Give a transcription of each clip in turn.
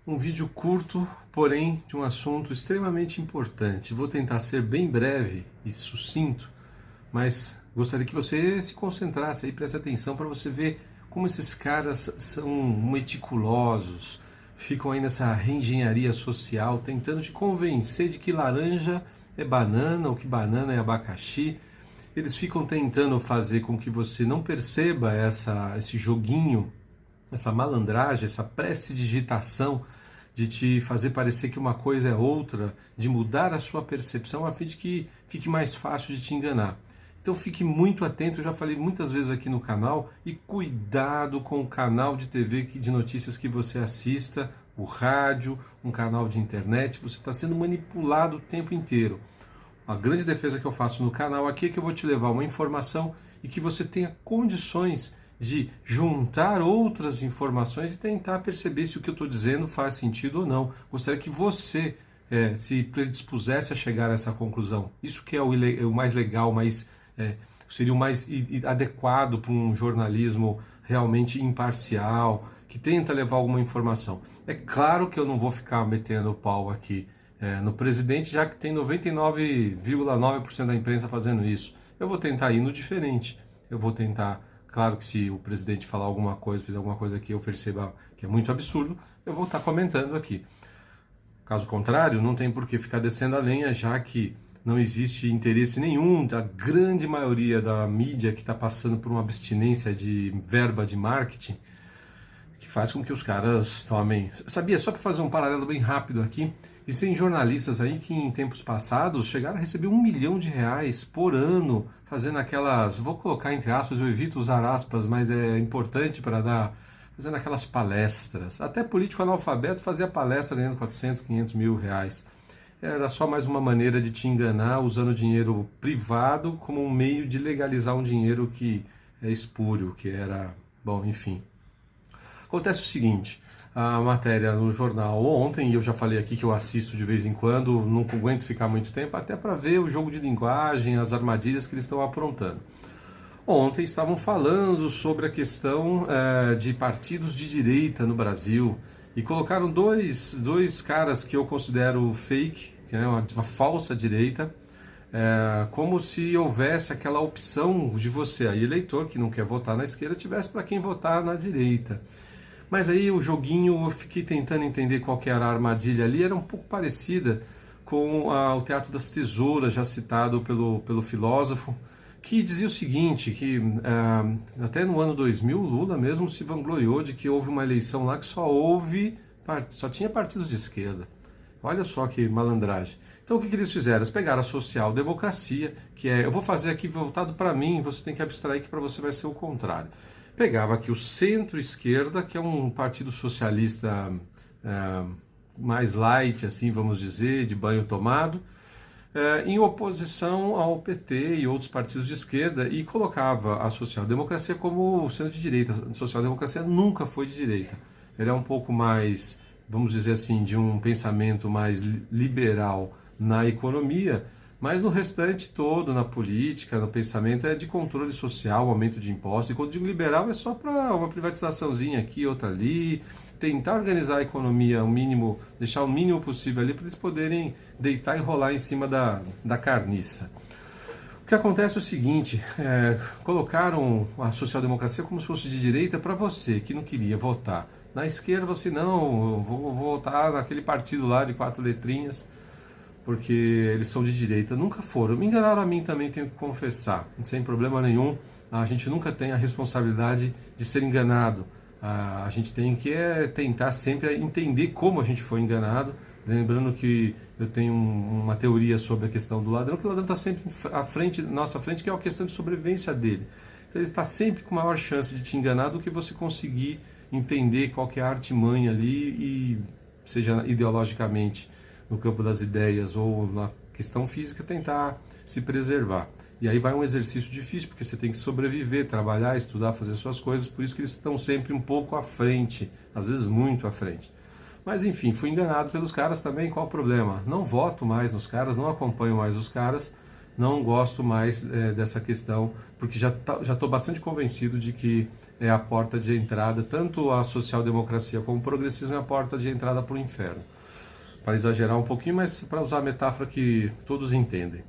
Um vídeo curto, porém de um assunto extremamente importante. Vou tentar ser bem breve e sucinto, mas gostaria que você se concentrasse aí, preste atenção para você ver como esses caras são meticulosos, ficam aí nessa reengenharia social, tentando te convencer de que laranja é banana ou que banana é abacaxi. Eles ficam tentando fazer com que você não perceba esse joguinho, essa malandragem, essa prestidigitação de te fazer parecer que uma coisa é outra, de mudar a sua percepção a fim de que fique mais fácil de te enganar. Então fique muito atento, eu já falei muitas vezes aqui no canal, e cuidado com o canal de TV de notícias que você assista, o rádio, um canal de internet, você está sendo manipulado o tempo inteiro. A grande defesa que eu faço no canal aqui é que eu vou te levar uma informação e que você tenha condições de juntar outras informações e tentar perceber se o que eu estou dizendo faz sentido ou não. Gostaria que você se predispusesse a chegar a essa conclusão. Isso que é o mais legal, seria o mais adequado para um jornalismo realmente imparcial, que tenta levar alguma informação. É claro que eu não vou ficar metendo o pau aqui no presidente, já que tem 99,9% da imprensa fazendo isso. Eu vou tentar ir no diferente. Eu vou tentar, claro que se o presidente falar alguma coisa, fizer alguma coisa que eu perceba que é muito absurdo, eu vou estar comentando aqui. Caso contrário, não tem por que ficar descendo a lenha, já que não existe interesse nenhum da grande maioria da mídia que está passando por uma abstinência de verba de marketing, que faz com que os caras tomem... Sabia, só para fazer um paralelo bem rápido aqui, existem jornalistas aí que em tempos passados chegaram a receber R$1 milhão por ano, fazendo aquelas... Vou colocar entre aspas, eu evito usar aspas, mas é importante para dar... Fazendo aquelas palestras. Até político analfabeto fazia palestra ganhando 400, 500 mil reais. Era só mais uma maneira de te enganar, usando dinheiro privado como um meio de legalizar um dinheiro que é espúrio, que era... Bom, enfim. Acontece o seguinte, a matéria no jornal ontem, e eu já falei aqui que eu assisto de vez em quando, não aguento ficar muito tempo, até para ver o jogo de linguagem, as armadilhas que eles estão aprontando. Ontem estavam falando sobre a questão de partidos de direita no Brasil e colocaram dois caras que eu considero fake, que é uma falsa direita, como se houvesse aquela opção de você, aí eleitor que não quer votar na esquerda, tivesse para quem votar na direita. Mas aí o joguinho, eu fiquei tentando entender qual que era a armadilha ali, era um pouco parecida com o Teatro das Tesouras, já citado pelo filósofo, que dizia o seguinte, que até no ano 2000 Lula mesmo se vangloriou de que houve uma eleição lá que só tinha partidos de esquerda. Olha só que malandragem. Então o que eles fizeram? Eles pegaram a social-democracia, que eu vou fazer aqui voltado para mim, você tem que abstrair que para você vai ser o contrário. Pegava aqui o centro-esquerda, que é um partido socialista mais light, assim vamos dizer, de banho tomado, em oposição ao PT e outros partidos de esquerda, e colocava a social-democracia como sendo de direita. A social-democracia nunca foi de direita. Ela é um pouco mais, vamos dizer assim, de um pensamento mais liberal na economia, mas no restante todo, na política, no pensamento, é de controle social, aumento de impostos. E quando digo liberal, é só para uma privatizaçãozinha aqui, outra ali, tentar organizar a economia o mínimo, deixar o mínimo possível ali para eles poderem deitar e rolar em cima da carniça. O que acontece é o seguinte, colocaram a social-democracia como se fosse de direita para você, que não queria votar. Na esquerda, você não, eu vou votar naquele partido lá de 4 letrinhas, porque eles são de direita. Nunca foram. Me enganaram a mim também, tenho que confessar. Sem problema nenhum, a gente nunca tem a responsabilidade de ser enganado. A gente tem que tentar sempre entender como a gente foi enganado. Lembrando que eu tenho uma teoria sobre a questão do ladrão, que o ladrão está sempre à nossa frente, que é uma questão de sobrevivência dele. Então ele está sempre com maior chance de te enganar do que você conseguir entender qual que é a artimanha ali, e seja ideologicamente no campo das ideias ou na questão física, tentar se preservar. E aí vai um exercício difícil, porque você tem que sobreviver, trabalhar, estudar, fazer suas coisas, por isso que eles estão sempre um pouco à frente, às vezes muito à frente. Mas enfim, fui enganado pelos caras também, qual o problema? Não voto mais nos caras, não acompanho mais os caras, não gosto mais dessa questão, porque já estou bastante convencido de que é a porta de entrada, tanto a social-democracia como o progressismo é a porta de entrada para o inferno. Para exagerar um pouquinho, mas para usar a metáfora que todos entendem.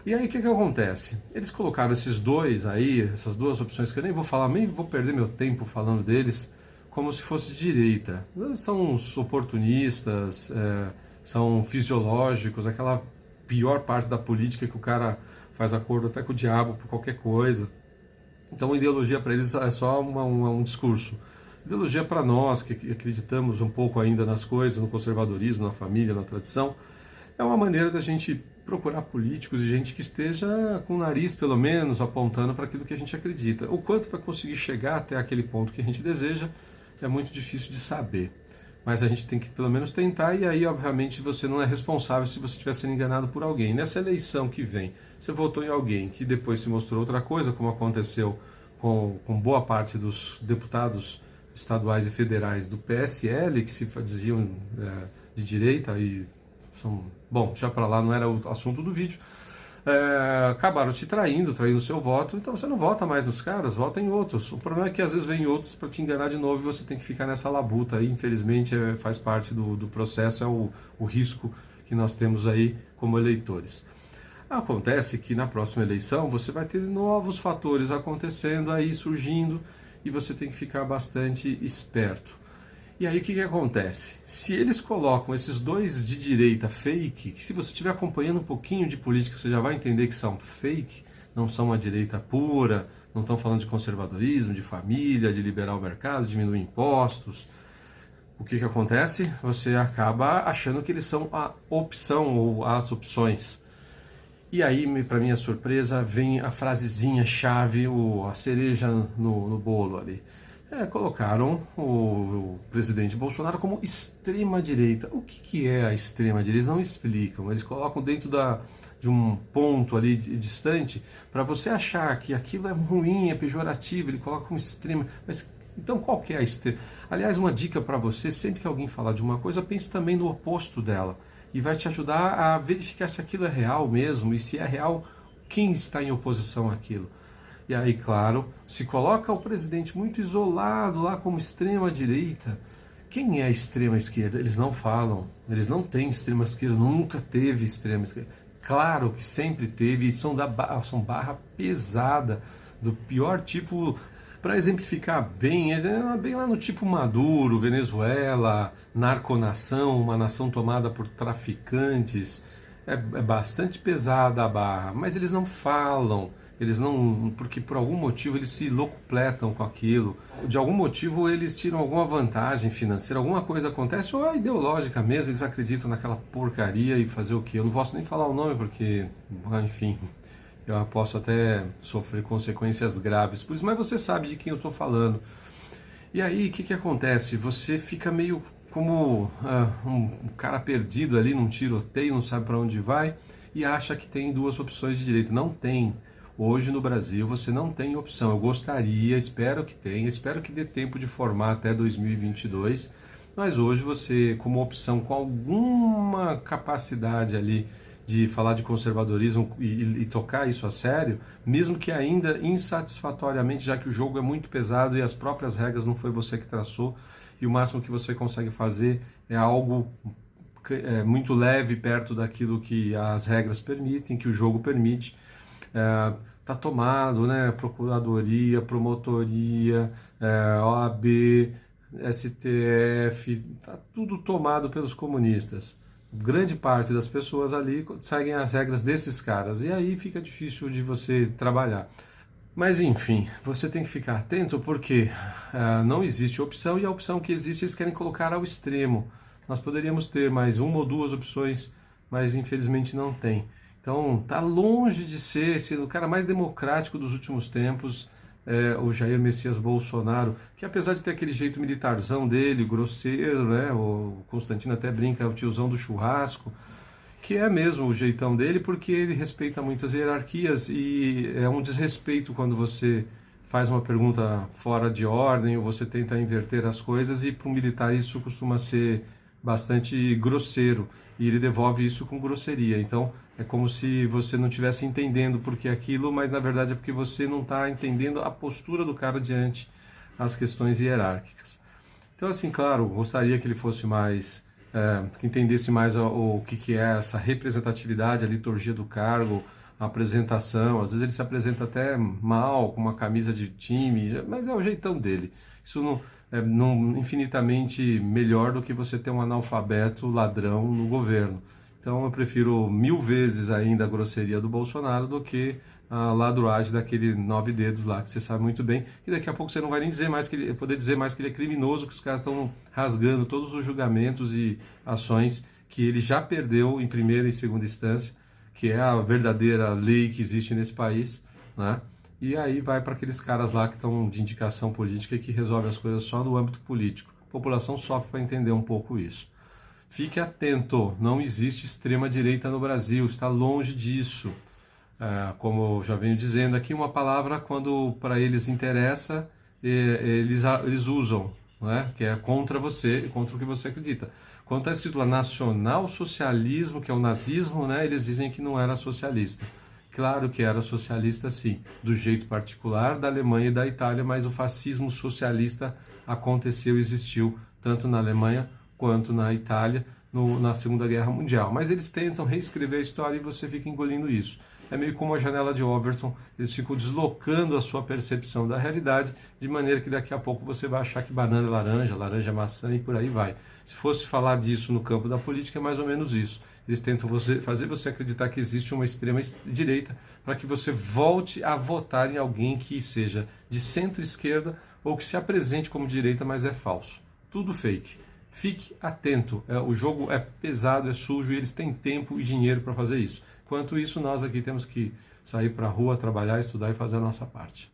E aí o que acontece? Eles colocaram esses dois aí, essas duas opções que eu nem vou falar, nem vou perder meu tempo falando deles, como se fosse de direita. São os oportunistas, são fisiológicos, aquela pior parte da política que o cara faz acordo até com o diabo por qualquer coisa. Então a ideologia para eles é só um discurso. Ideologia para nós, que acreditamos um pouco ainda nas coisas, no conservadorismo, na família, na tradição, é uma maneira da gente procurar políticos e gente que esteja com o nariz, pelo menos, apontando para aquilo que a gente acredita. O quanto vai conseguir chegar até aquele ponto que a gente deseja é muito difícil de saber. Mas a gente tem que pelo menos tentar, e aí obviamente você não é responsável se você estiver sendo enganado por alguém. Nessa eleição que vem, você votou em alguém que depois se mostrou outra coisa, como aconteceu com boa parte dos deputados estaduais e federais do PSL, que se diziam de direita e são... Bom, já para lá não era o assunto do vídeo. Acabaram te traindo o seu voto, então você não vota mais nos caras, vota em outros. O problema é que às vezes vem outros para te enganar de novo e você tem que ficar nessa labuta aí, infelizmente faz parte do processo, é o risco que nós temos aí como eleitores. Acontece que na próxima eleição você vai ter novos fatores acontecendo aí, surgindo, e você tem que ficar bastante esperto. E aí o que acontece? Se eles colocam esses dois de direita fake, que se você estiver acompanhando um pouquinho de política, você já vai entender que são fake, não são uma direita pura, não estão falando de conservadorismo, de família, de liberar o mercado, diminuir impostos. O que acontece? Você acaba achando que eles são a opção ou as opções. E aí, para minha surpresa, vem a frasezinha chave, a cereja no bolo ali. Colocaram o presidente Bolsonaro como extrema-direita. O que é a extrema-direita? Eles não explicam. Eles colocam dentro de um ponto ali distante para você achar que aquilo é ruim, é pejorativo. Ele coloca como extrema. Mas então qual que é a extrema? Aliás, uma dica para você, sempre que alguém falar de uma coisa, pense também no oposto dela. E vai te ajudar a verificar se aquilo é real mesmo. E se é real, quem está em oposição àquilo. E aí, claro, se coloca o presidente muito isolado lá como extrema-direita. Quem é a extrema-esquerda? Eles não falam, eles não têm extrema-esquerda, nunca teve extrema-esquerda. Claro que sempre teve, e são barra pesada, do pior tipo, para exemplificar bem, é bem lá no tipo Maduro, Venezuela, narconação, uma nação tomada por traficantes. É bastante pesada a barra, mas eles não falam. Eles não, porque por algum motivo eles se locupletam com aquilo, de algum motivo eles tiram alguma vantagem financeira, alguma coisa acontece, ou é ideológica mesmo, eles acreditam naquela porcaria e fazer o quê? Eu não posso nem falar o nome porque, enfim, eu posso até sofrer consequências graves por isso, mas você sabe de quem eu estou falando. E aí, o que acontece? Você fica meio como um cara perdido ali num tiroteio, não sabe para onde vai e acha que tem duas opções de direita. Não tem. Hoje no Brasil você não tem opção. Eu gostaria, espero que tenha, espero que dê tempo de formar até 2022, mas hoje você, como opção, com alguma capacidade ali de falar de conservadorismo e tocar isso a sério, mesmo que ainda insatisfatoriamente, já que o jogo é muito pesado e as próprias regras não foi você que traçou, e o máximo que você consegue fazer é algo muito leve perto daquilo que as regras permitem, que o jogo permite. Tá tomado, né? Procuradoria, promotoria, OAB, STF, tá tudo tomado pelos comunistas. Grande parte das pessoas ali seguem as regras desses caras e aí fica difícil de você trabalhar. Mas enfim, você tem que ficar atento porque não existe opção e a opção que existe eles querem colocar ao extremo. Nós poderíamos ter mais uma ou duas opções, mas infelizmente não tem. Então, tá longe de ser o cara mais democrático dos últimos tempos, o Jair Messias Bolsonaro, que apesar de ter aquele jeito militarzão dele, grosseiro, né? O Constantino até brinca, é o tiozão do churrasco, que é mesmo o jeitão dele, porque ele respeita muitas hierarquias e é um desrespeito quando você faz uma pergunta fora de ordem ou você tenta inverter as coisas, e para um militar isso costuma ser bastante grosseiro, e ele devolve isso com grosseria. Então é como se você não estivesse entendendo por que aquilo, mas na verdade é porque você não está entendendo a postura do cara diante as questões hierárquicas. Então, assim, claro, gostaria que ele fosse mais, que entendesse mais o que é essa representatividade, a liturgia do cargo, a apresentação. Às vezes ele se apresenta até mal, com uma camisa de time, mas é o jeitão dele. Isso não é infinitamente melhor do que você ter um analfabeto ladrão no governo. Então eu prefiro 1000 vezes ainda a grosseria do Bolsonaro do que a ladruagem daquele 9 dedos lá, que você sabe muito bem, e daqui a pouco você não vai nem dizer mais que ele, poder dizer mais que ele é criminoso, que os caras estão rasgando todos os julgamentos e ações que ele já perdeu em primeira e segunda instância, que é a verdadeira lei que existe nesse país, né? E aí vai para aqueles caras lá que estão de indicação política e que resolvem as coisas só no âmbito político. A população sofre para entender um pouco isso. Fique atento, não existe extrema-direita no Brasil, está longe disso. Como eu já venho dizendo aqui, uma palavra, quando para eles interessa, eles usam, né? Que é contra você, contra o que você acredita. Quando está escrito lá nacional-socialismo, que é o nazismo, né? Eles dizem que não era socialista. Claro que era socialista, sim, do jeito particular da Alemanha e da Itália, mas o fascismo socialista aconteceu, existiu, tanto na Alemanha quanto na Itália, na Segunda Guerra Mundial. Mas eles tentam reescrever a história e você fica engolindo isso. É meio como a janela de Overton, eles ficam deslocando a sua percepção da realidade, de maneira que daqui a pouco você vai achar que banana é laranja, laranja é maçã e por aí vai. Se fosse falar disso no campo da política, é mais ou menos isso. Eles tentam fazer você acreditar que existe uma extrema-direita para que você volte a votar em alguém que seja de centro-esquerda ou que se apresente como direita, mas é falso. Tudo fake. Fique atento, o jogo é pesado, é sujo e eles têm tempo e dinheiro para fazer isso. Enquanto isso, nós aqui temos que sair para a rua, trabalhar, estudar e fazer a nossa parte.